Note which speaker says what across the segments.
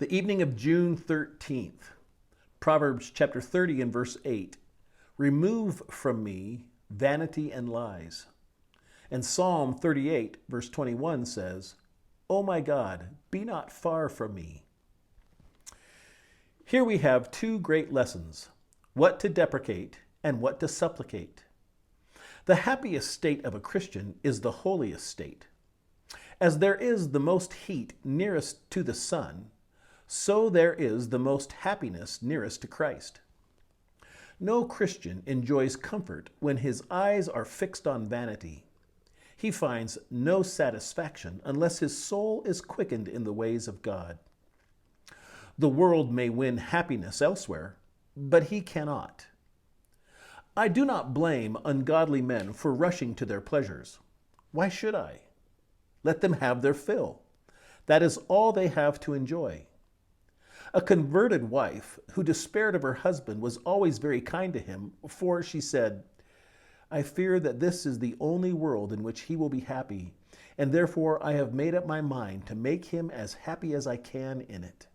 Speaker 1: The evening of June 13th, Proverbs chapter 30 and verse 8. Remove from me vanity and lies. And Psalm 38 verse 21 says, O my God, be not far from me. Here we have two great lessons, what to deprecate and what to supplicate. The happiest state of a Christian is the holiest state. As there is the most heat nearest to the sun, so there is the most happiness nearest to Christ. No Christian enjoys comfort when his eyes are fixed on vanity. He finds no satisfaction unless his soul is quickened in the ways of God. The world may win happiness elsewhere, but he cannot. I do not blame ungodly men for rushing to their pleasures. Why should I? Let them have their fill. That is all they have to enjoy. A converted wife who despaired of her husband was always very kind to him, for she said, I fear that this is the only world in which he will be happy, and therefore I have made up my mind to make him as happy as I can in it.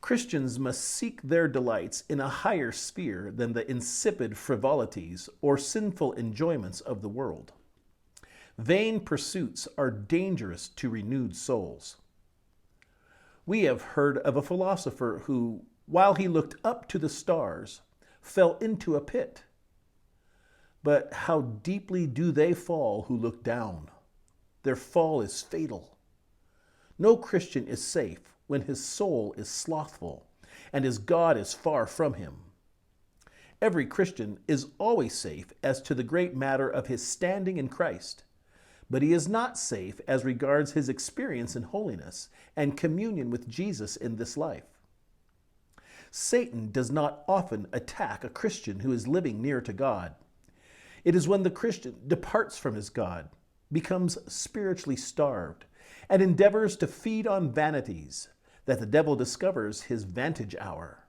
Speaker 1: Christians must seek their delights in a higher sphere than the insipid frivolities or sinful enjoyments of the world. Vain pursuits are dangerous to renewed souls. We have heard of a philosopher who, while he looked up to the stars, fell into a pit. But how deeply do they fall who look down? Their fall is fatal. No Christian is safe when his soul is slothful and his God is far from him. Every Christian is always safe as to the great matter of his standing in Christ, but he is not safe as regards his experience in holiness and communion with Jesus in this life. Satan does not often attack a Christian who is living near to God. It is when the Christian departs from his God, becomes spiritually starved, and endeavors to feed on vanities that the devil discovers his vantage hour.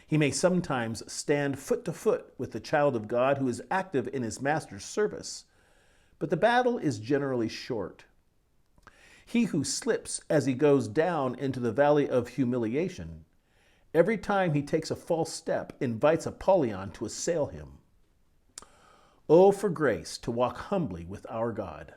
Speaker 1: He may sometimes stand foot to foot with the child of God who is active in his master's service, but the battle is generally short. He who slips as he goes down into the valley of humiliation, every time he takes a false step, invites Apollyon to assail him. Oh, for grace to walk humbly with our God.